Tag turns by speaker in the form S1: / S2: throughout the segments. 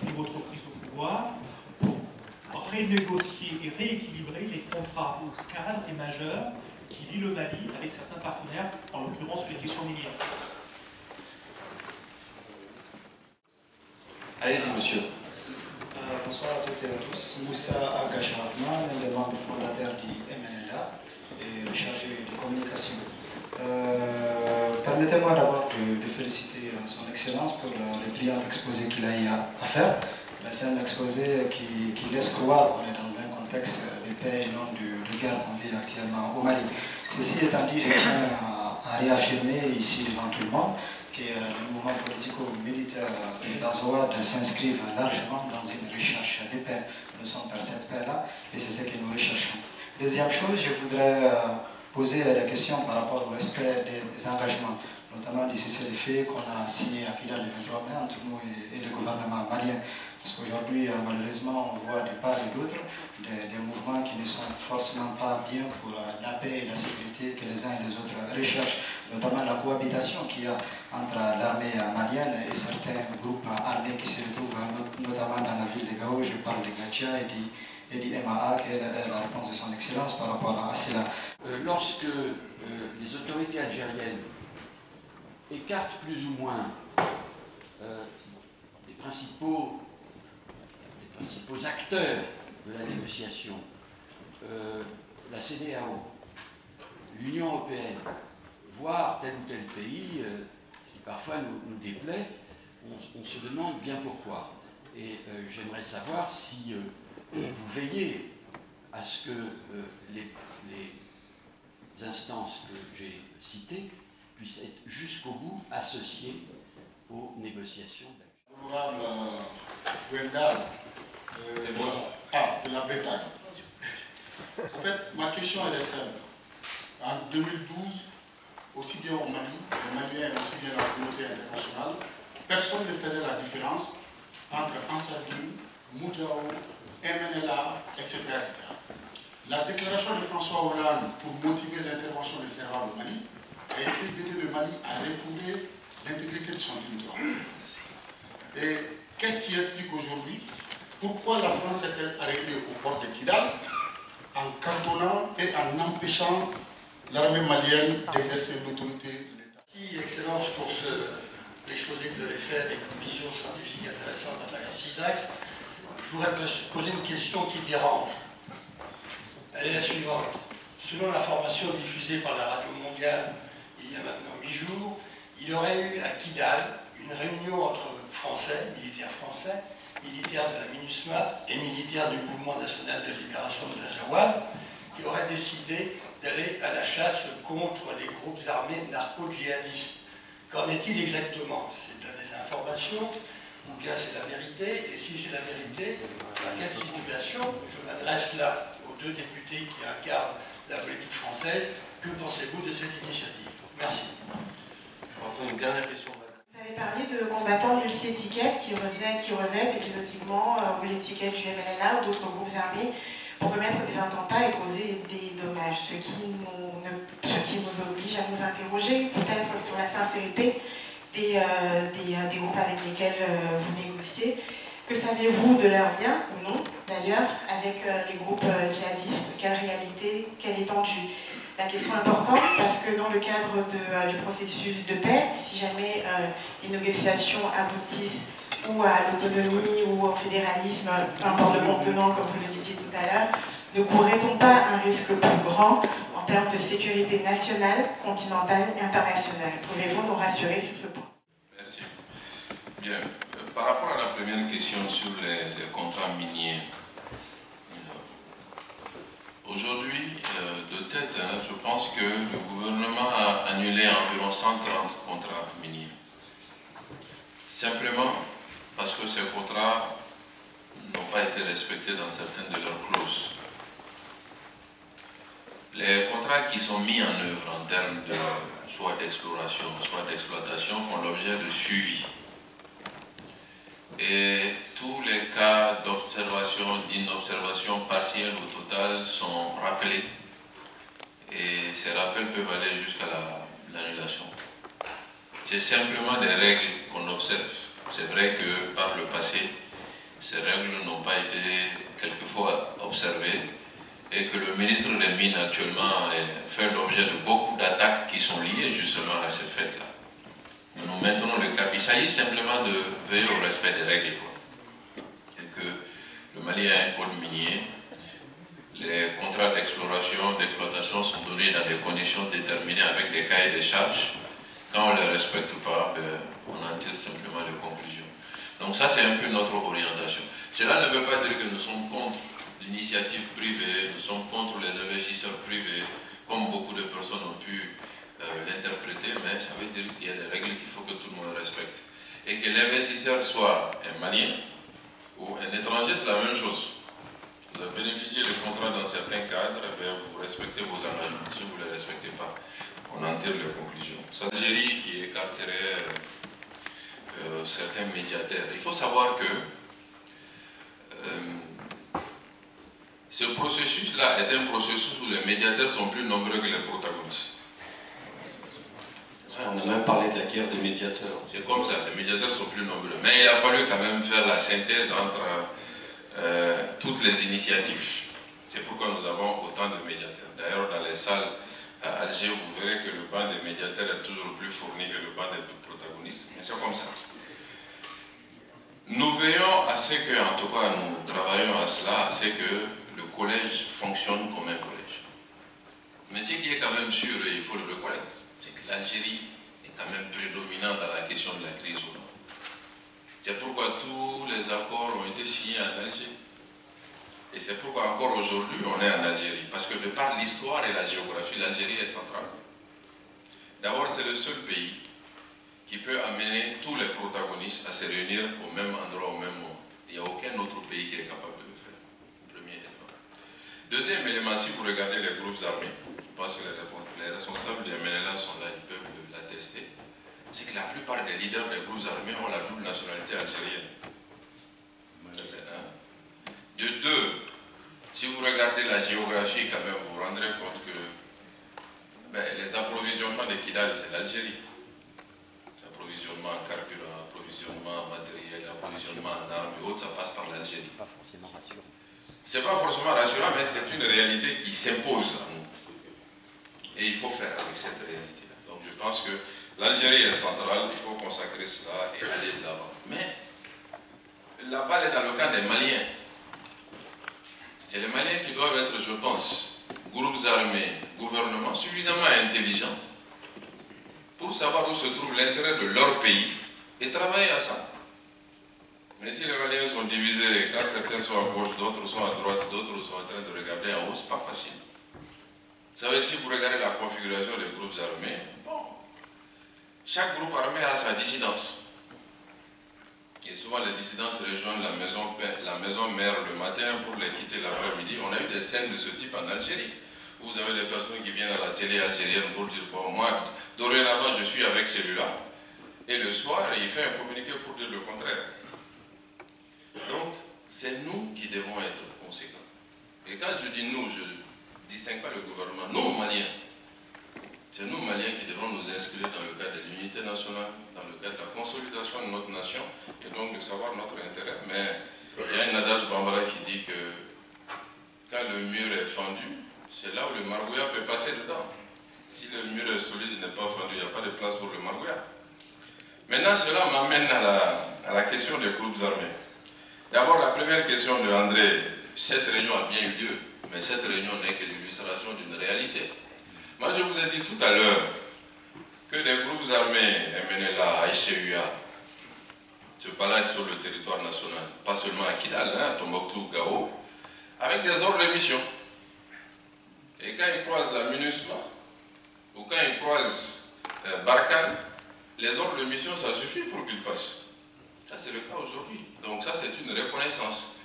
S1: et votre prise au pouvoir pour renégocier et rééquilibrer les contrats cadres et majeurs qui lient le Mali avec certains partenaires, en l'occurrence sur les questions minières.
S2: Allez-y, monsieur.
S3: Bonsoir à toutes et à tous. Moussa Agacharma, l'un des membres fondateurs du MNLA et chargé de communication. Permettez-moi d'abord de féliciter son Excellence pour le brillant exposé qu'il a eu à faire. C'est un exposé qui laisse croire qu'on est dans un contexte de paix et non de guerre qu'on vit actuellement au Mali. Ceci étant dit, je tiens à réaffirmer ici devant tout le monde que le mouvement politico-militaire d'Azawad s'inscrivent largement dans une recherche de paix. Nous sommes par cette paix-là et c'est ce que nous recherchons. Deuxième chose, je voudrais poser la question par rapport au respect des engagements, notamment du cessez-le-feu qu'on a signé à Kidal le 23 mai entre nous et le gouvernement malien. Parce qu'aujourd'hui, malheureusement, on voit de part et d'autre des mouvements qui ne sont forcément pas bien pour la paix et la sécurité que les uns et les autres recherchent, notamment la cohabitation qu'il y a entre l'armée malienne et certains groupes armés qui se retrouvent notamment dans la ville de Gao. Je parle de Gatia et du MAA, qui est la réponse de son Excellence par rapport à cela.
S4: Lorsque les autorités algériennes écartent plus ou moins les principaux acteurs de la négociation, la CEDEAO, l'Union européenne, voire tel ou tel pays, qui parfois nous déplaît, on se demande bien pourquoi. Et j'aimerais savoir si vous veillez à ce que les instances que j'ai citées puissent être jusqu'au bout associées aux négociations.
S5: Honorable de la Bretagne. En fait, ma question elle est simple. En 2012, aussi bien au Mali, les Maliens, aussi bien la communauté internationale, personne ne faisait la différence entre Ansarguine, Moudjao, MNLA, etc., etc. La déclaration de François Hollande pour motiver l'intervention des Servas au Mali a été d'aider le Mali à recouvrer l'intégrité de son territoire. Et qu'est-ce qui explique aujourd'hui pourquoi la France est-elle arrêtée au port de Kidal en cantonnant et en empêchant l'armée malienne d'exercer l'autorité de l'État?
S6: Merci, Excellence, pour l'exposé que vous avez fait avec une vision stratégique intéressante à travers 6 axes. Je voudrais poser une question qui dérange. Elle est la suivante. Selon l'information diffusée par la Radio Mondiale il y a maintenant 8 jours, il y aurait eu à Kidal une réunion entre Français, militaires français, militaires de la MINUSMA et militaires du Mouvement national de libération de l'Azawad, qui auraient décidé d'aller à la chasse contre les groupes armés narco-djihadistes. Qu'en est-il exactement? C'est des informations ou bien c'est la vérité? Et si c'est la vérité, à quelle situation? Je m'adresse là aux 2 députés qui incarnent la politique française. Que pensez-vous de cette initiative? Merci.
S2: Une dernière question.
S7: Vous avez parlé de combattants multi-étiquettes qui revêtent épisodiquement ou l'étiquette du MNLA ou d'autres groupes armés pour commettre des attentats et causer des dommages. Ce qui nous oblige à nous interroger peut-être sur la sincérité des groupes avec lesquels vous négociez. Que savez-vous de leurs liens, ou non, d'ailleurs, avec les groupes djihadistes? Quelle réalité, quelle étendue? La question importante parce que dans le cadre du processus de paix, si jamais les négociations aboutissent ou à l'autonomie ou au fédéralisme, peu importe le contenant, comme vous le disiez tout à l'heure, ne courrait-on pas un risque plus grand en termes de sécurité nationale, continentale et internationale? Pouvez-vous nous rassurer sur ce point?
S8: Merci. Bien. Par rapport à la première question sur les contrats miniers, aujourd'hui, de tête, je pense que le gouvernement a annulé environ 130 contrats miniers. Simplement parce que ces contrats n'ont pas été respectés dans certaines de leurs clauses. Les contrats qui sont mis en œuvre en termes de soit d'exploration, soit d'exploitation font l'objet de suivi. Et tous les cas d'observation, d'inobservation partielle ou totale sont rappelés. Et ces rappels peuvent aller jusqu'à l'annulation. C'est simplement des règles qu'on observe. C'est vrai que par le passé, ces règles n'ont pas été quelquefois observées et que le ministre des Mines actuellement fait l'objet de beaucoup d'attaques qui sont liées justement à cette fête-là. Nous maintenons le cap. Il s'agit simplement de veiller au respect des règles. Et que le Mali a un code minier. Les contrats d'exploration, d'exploitation sont donnés dans des conditions déterminées avec des cahiers de charges. Quand on ne les respecte pas, on en tire simplement les conclusions. Donc ça, c'est un peu notre orientation. Cela ne veut pas dire que nous sommes contre l'initiative privée, nous sommes contre les investisseurs privés, comme beaucoup de personnes ont pu l'interpréter, mais ça veut dire qu'il y a des règles qu'il faut que tout le monde respecte. Et que l'investisseur soit un Malien ou un étranger, c'est la même chose. Vous avez bénéficié de contrats dans certains cadres, vous respectez vos engagements. Si vous ne les respectez pas, on en tire les conclusions. C'est l'Algérie qui écarterait certains médiateurs. Il faut savoir que ce processus-là est un processus où les médiateurs sont plus nombreux que les protagonistes.
S2: On a même parlé de la guerre des médiateurs.
S8: C'est comme ça, les médiateurs sont plus nombreux. Mais il a fallu quand même faire la synthèse entre toutes les initiatives. C'est pourquoi nous avons autant de médiateurs. D'ailleurs, dans les salles à Alger, vous verrez que le banc des médiateurs est toujours plus fourni que le banc des protagonistes. Mais c'est comme ça. Nous veillons à ce que, en tout cas, nous travaillons à cela, à ce que le collège fonctionne comme un collège. Mais ce qui est quand même sûr, et il faut le reconnaître, c'est que l'Algérie est quand même prédominante dans la question de la crise au nord. C'est pourquoi tous les accords ont été signés en Algérie. Et c'est pourquoi encore aujourd'hui on est en Algérie. Parce que de par l'histoire et la géographie, l'Algérie est centrale. D'abord, c'est le seul pays qui peut amener tous les protagonistes à se réunir au même endroit, au même moment. Il n'y a aucun autre pays qui est capable de le faire. Premier élément. Deuxième élément, si vous regardez les groupes armés, je pense que les responsables des MNLA sont là, ils peuvent l'attester, c'est que la plupart des leaders des groupes armés ont la double nationalité algérienne. C'est un. De deux, si vous regardez la géographie, quand même, vous vous rendrez compte que les approvisionnements de Kidal, c'est l'Algérie. Approvisionnement en carburant, approvisionnement en matériel, approvisionnement en armes et autres, ça passe par l'Algérie.
S4: C'est pas forcément rassurant.
S8: C'est pas forcément rassurant, mais c'est une réalité qui s'impose à nous. Et il faut faire avec cette réalité-là. Donc je pense que l'Algérie est centrale, il faut consacrer cela et aller de l'avant. Mais la balle est dans le cas des Maliens. C'est les Maliens qui doivent être, je pense, groupes armés, gouvernements suffisamment intelligents pour savoir où se trouve l'intérêt de leur pays et travailler à ça. Mais si les Maliens sont divisés, quand certains sont à gauche, d'autres sont à droite, d'autres sont en train de regarder en haut, c'est pas facile. Vous savez, si vous regardez la configuration des groupes armés, bon, chaque groupe armé a sa dissidence. Et souvent les dissidences rejoignent la maison mère le matin pour les quitter l'après-midi. On a eu des scènes de ce type en Algérie. Vous avez des personnes qui viennent à la télé algérienne pour dire, bon, moi, dorénavant, je suis avec celui-là. Et le soir, il fait un communiqué pour dire le contraire. Donc, c'est nous qui devons être conséquents. Et quand je dis nous, je ne distingue pas le gouvernement. Nous, Maliens. C'est nous, Maliens, qui devons nous inscrire dans le cadre de l'unité nationale, dans le cadre de la consolidation de notre nation, et donc de savoir notre intérêt. Mais il y a un adage bambara qui dit que quand le mur est fendu, c'est là où le margouillat peut passer dedans. Si le mur est solide et n'est pas fendu, il n'y a pas de place pour le margouillat. Maintenant, cela m'amène à la question des groupes armés. D'abord, la première question de André, cette réunion a bien eu lieu, mais cette réunion n'est que l'illustration d'une réalité. Moi, je vous ai dit tout à l'heure que des groupes armés, MNLA, ICUA, se baladent sur le territoire national, pas seulement à Kidal, à Tombouctou, Gao, avec des ordres de mission. Et quand ils croisent la MINUSMA, ou quand ils croisent Barkhane, les ordres de mission, ça suffit pour qu'ils passent. Ça, c'est le cas aujourd'hui. Donc ça, c'est une reconnaissance.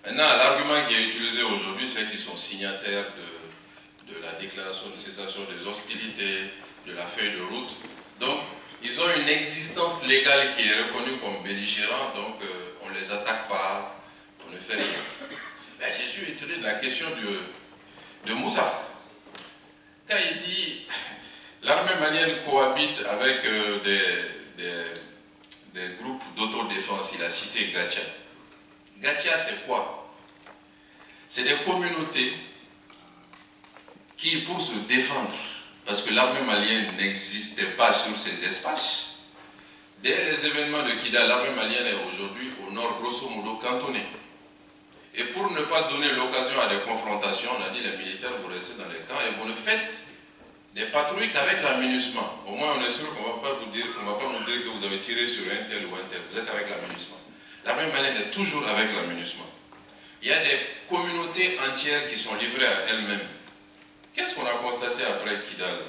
S8: Maintenant, l'argument qui est utilisé aujourd'hui, c'est qu'ils sont signataires de la déclaration de cessation des hostilités, de la feuille de route. Donc, ils ont une existence légale qui est reconnue comme belligérant, donc on ne les attaque pas, on ne fait rien. Ben, je suis étonné de la question de Moussa. Quand il dit l'armée malienne cohabite avec des groupes d'autodéfense, il a cité Gatcha. Gatia, c'est quoi? C'est des communautés qui, pour se défendre, parce que l'armée malienne n'existait pas sur ces espaces, dès les événements de Kidal, l'armée malienne est aujourd'hui au nord, grosso modo, cantonnée. Et pour ne pas donner l'occasion à des confrontations, on a dit les militaires, vous restez dans les camps et vous ne faites des patrouilles qu'avec l'amunissement. Au moins, on est sûr qu'on ne va pas vous dire que vous avez tiré sur un tel ou un tel. Vous êtes avec l'amunissement. L'armée malienne est toujours avec l'amunissement. Il y a des communautés entières qui sont livrées à elles-mêmes. Qu'est-ce qu'on a constaté après Kidal?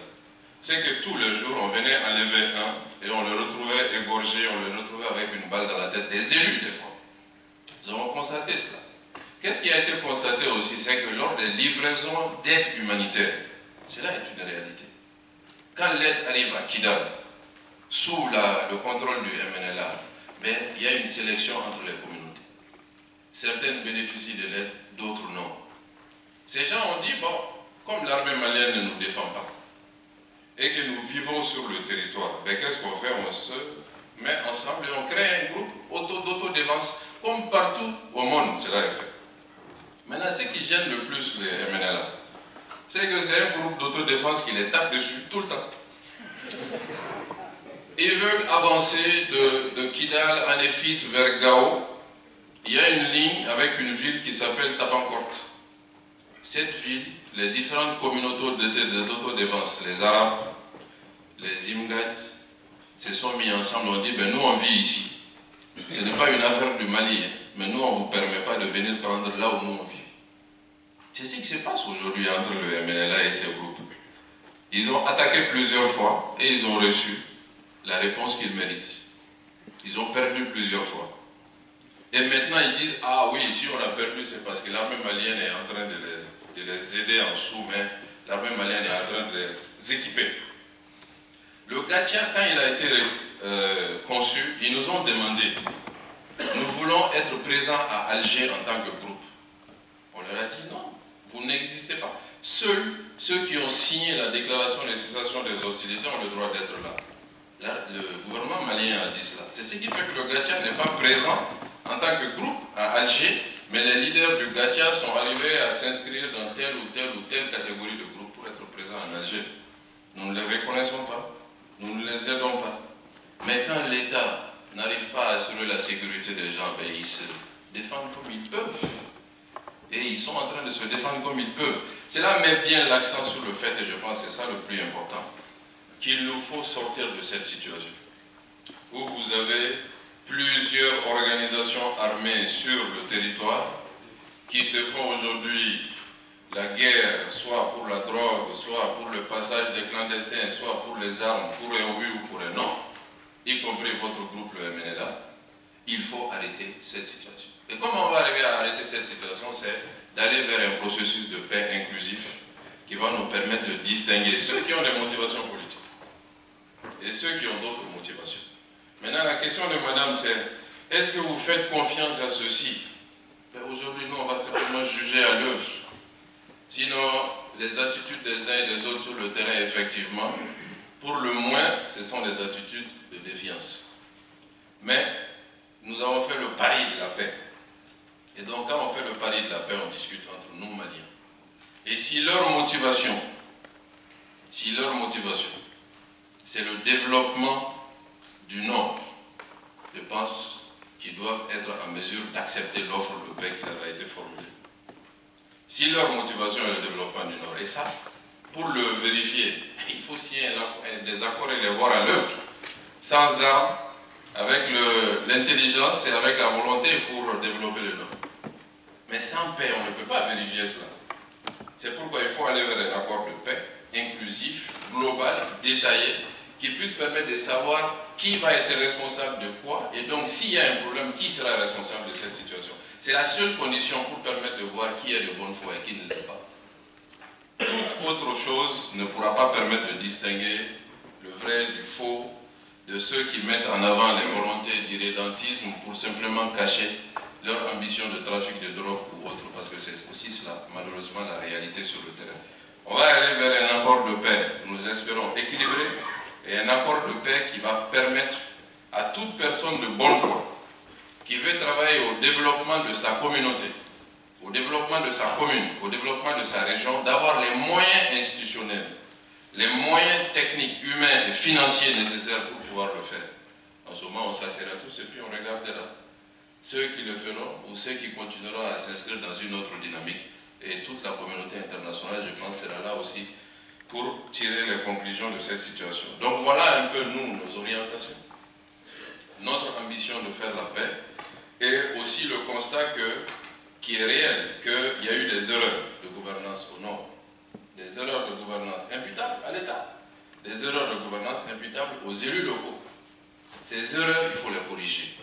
S8: C'est que tous les jours, on venait enlever un et on le retrouvait égorgé, on le retrouvait avec une balle dans la tête, des élus des fois. Nous avons constaté cela. Qu'est-ce qui a été constaté aussi? C'est que lors des livraisons d'aide humanitaire, cela est une réalité. Quand l'aide arrive à Kidal, sous le contrôle du MNLA, ben, il y a une sélection entre les communautés. Certaines bénéficient de l'aide, d'autres non. Ces gens ont dit, bon, comme l'armée malienne ne nous défend pas, et que nous vivons sur le territoire, ben, qu'est-ce qu'on fait? On se met ensemble et on crée un groupe d'autodéfense, comme partout au monde, cela est fait. Maintenant, ce qui gêne le plus les MNLA, c'est que c'est un groupe d'autodéfense qui les tape dessus tout le temps. Ils veulent avancer de Kidal en Efis vers Gao. Il y a une ligne avec une ville qui s'appelle Tapankort. Cette ville, les différentes communautés d'autodéfense, les Arabes, les Imgat, se sont mis ensemble, on dit, ben nous on vit ici. Ce n'est pas une affaire du Mali, mais nous on ne vous permet pas de venir prendre là où nous on vit. C'est ce qui se passe aujourd'hui entre le MNLA et ces groupes. Ils ont attaqué plusieurs fois et ils ont reçu la réponse qu'ils méritent. Ils ont perdu plusieurs fois. Et maintenant ils disent, ah oui, si on a perdu, c'est parce que l'armée malienne est en train de les aider en dessous, mais l'armée malienne est en train de les équiper. Le Gatia, quand il a été conçu, ils nous ont demandé, nous voulons être présents à Alger en tant que groupe. On leur a dit non, vous n'existez pas. Seuls ceux qui ont signé la déclaration de cessation des hostilités ont le droit d'être là. Le gouvernement malien a dit cela. C'est ce qui fait que le Gatia n'est pas présent en tant que groupe à Alger, mais les leaders du Gatia sont arrivés à s'inscrire dans telle ou telle catégorie de groupe pour être présents en Alger. Nous ne les reconnaissons pas, nous ne les aidons pas. Mais quand l'État n'arrive pas à assurer la sécurité des gens, ben ils se défendent comme ils peuvent. Et ils sont en train de se défendre comme ils peuvent. Cela met bien l'accent sur le fait, et je pense que c'est ça le plus important, qu'il nous faut sortir de cette situation où vous avez plusieurs organisations armées sur le territoire qui se font aujourd'hui la guerre, soit pour la drogue, soit pour le passage des clandestins, soit pour les armes, pour les oui ou pour les non, y compris votre groupe, le MNLA. Il faut arrêter cette situation. Et comment on va arriver à arrêter cette situation? C'est d'aller vers un processus de paix inclusif qui va nous permettre de distinguer ceux qui ont des motivations politiques et ceux qui ont d'autres motivations. Maintenant, la question de madame, c'est est-ce que vous faites confiance à ceux-ci? Aujourd'hui, nous, on va simplement juger à l'œuvre. Sinon, les attitudes des uns et des autres sur le terrain, effectivement, pour le moins, ce sont des attitudes de défiance. Mais nous avons fait le pari de la paix. Et donc, quand on fait le pari de la paix, on discute entre nous, Maliens. Et si leur motivation, c'est le développement du Nord, je pense qu'ils doivent être en mesure d'accepter l'offre de paix qui leur a été formulée. Si leur motivation est le développement du Nord, et ça, pour le vérifier, il faut signer des accords et les voir à l'œuvre, sans armes, avec l'intelligence et avec la volonté pour développer le Nord. Mais sans paix, on ne peut pas vérifier cela. C'est pourquoi il faut aller vers un accord de paix, inclusif, global, détaillé, qui puisse permettre de savoir qui va être responsable de quoi, et donc s'il y a un problème, qui sera responsable de cette situation. C'est la seule condition pour permettre de voir qui est de bonne foi et qui ne l'est pas. Toute autre chose ne pourra pas permettre de distinguer le vrai du faux, de ceux qui mettent en avant les volontés d'irrédentisme pour simplement cacher leur ambition de trafic de drogue ou autre, parce que c'est aussi cela, malheureusement, la réalité sur le terrain. On va aller vers un accord de paix, nous espérons équilibré, et un accord de paix qui va permettre à toute personne de bonne foi qui veut travailler au développement de sa communauté, au développement de sa commune, au développement de sa région, d'avoir les moyens institutionnels, les moyens techniques, humains et financiers nécessaires pour pouvoir le faire. En ce moment, on s'assiera tous et puis on regardera ceux qui le feront ou ceux qui continueront à s'inscrire dans une autre dynamique. Et toute la communauté internationale, je pense, sera là aussi pour tirer les conclusions de cette situation. Donc voilà un peu, nous, nos orientations. Notre ambition de faire la paix et aussi le constat qui est réel, qu'il y a eu des erreurs de gouvernance au Nord, des erreurs de gouvernance imputables à l'État, des erreurs de gouvernance imputables aux élus locaux. Ces erreurs, il faut les corriger.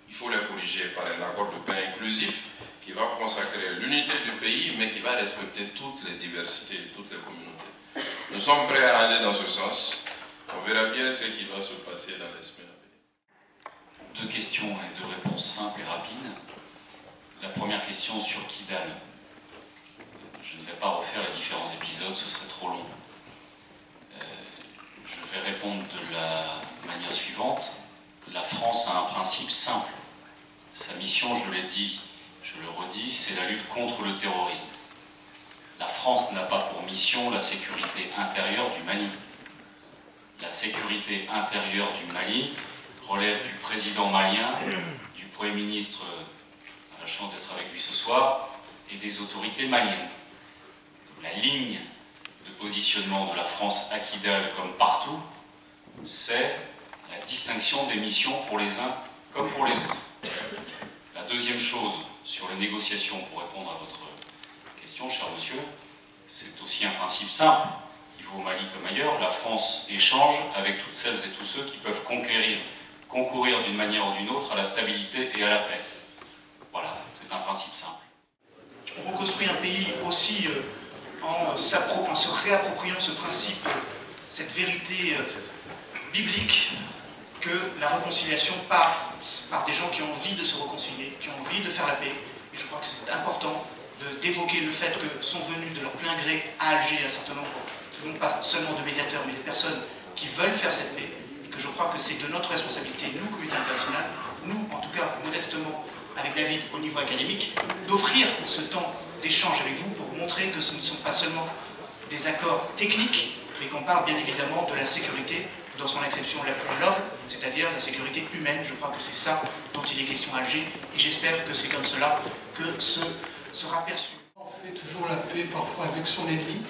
S8: Il faut les corriger par un accord de paix inclusif qui va consacrer l'unité du pays, mais qui va respecter toutes les diversités, toutes les communautés. Nous sommes prêts à aller dans ce sens. On verra bien ce qui va se passer dans les semaines à venir.
S9: Deux questions et deux réponses simples et rapides. La première question sur Kidal. Je ne vais pas refaire les différents épisodes, ce serait trop long. Je vais répondre de la manière suivante. La France a un principe simple. Sa mission, je l'ai dit, je le redis, c'est la lutte contre le terrorisme. La France n'a pas pour mission la sécurité intérieure du Mali. La sécurité intérieure du Mali relève du président malien, du Premier ministre, on a la chance d'être avec lui ce soir, et des autorités maliennes. La ligne de positionnement de la France à Kidal, comme partout, c'est la distinction des missions pour les uns comme pour les autres. La deuxième chose sur les négociations, pour répondre à votre question, cher monsieur, c'est aussi un principe simple qui vaut au Mali comme ailleurs. La France échange avec toutes celles et tous ceux qui peuvent concourir d'une manière ou d'une autre à la stabilité et à la paix. Voilà, c'est un principe simple.
S10: On reconstruit un pays aussi en se réappropriant ce principe, cette vérité biblique, que la réconciliation part par des gens qui ont envie de se réconcilier, qui ont envie de faire la paix. Et je crois que c'est important d'évoquer le fait que sont venus de leur plein gré à Alger un certain nombre, non pas seulement de médiateurs, mais des personnes qui veulent faire cette paix. Et que je crois que c'est de notre responsabilité, nous, communauté internationale, nous, en tout cas, modestement, avec David, au niveau académique, d'offrir ce temps d'échange avec vous pour montrer que ce ne sont pas seulement des accords techniques, mais qu'on parle bien évidemment de la sécurité dans son acception la plus noble, c'est-à-dire la sécurité humaine. Je crois que c'est ça dont il est question à Alger, et j'espère que c'est comme cela que ce sera perçu.
S11: On fait toujours la paix parfois avec son ennemi.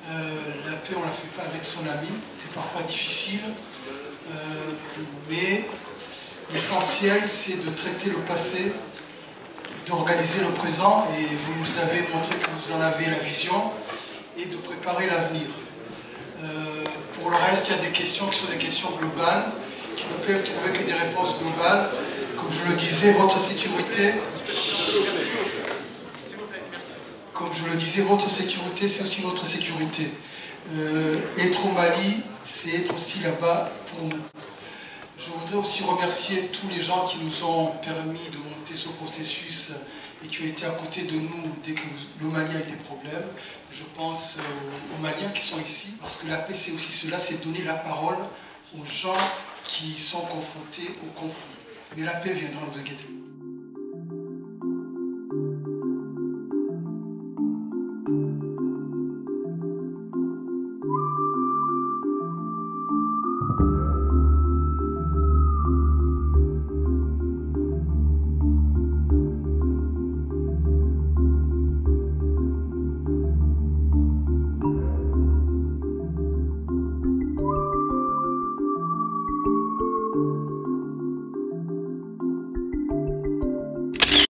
S11: La paix, on ne la fait pas avec son ami. C'est parfois difficile, mais l'essentiel, c'est de traiter le passé, d'organiser le présent, et vous nous avez montré que vous en avez la vision, et de préparer l'avenir. Pour le reste, il y a des questions qui sont des questions globales, qui ne peuvent trouver que des réponses globales. Comme je le disais, votre sécurité... Comme je le disais, votre sécurité, c'est aussi notre sécurité. Être au Mali, c'est être aussi là-bas pour nous. Je voudrais aussi remercier tous les gens qui nous ont permis de monter ce processus et qui ont été à côté de nous dès que le Mali a eu des problèmes. Je pense aux Maliens qui sont ici, parce que la paix, c'est aussi cela, c'est donner la parole aux gens qui sont confrontés au conflit. Mais la paix viendra, ne vous inquiétez pas.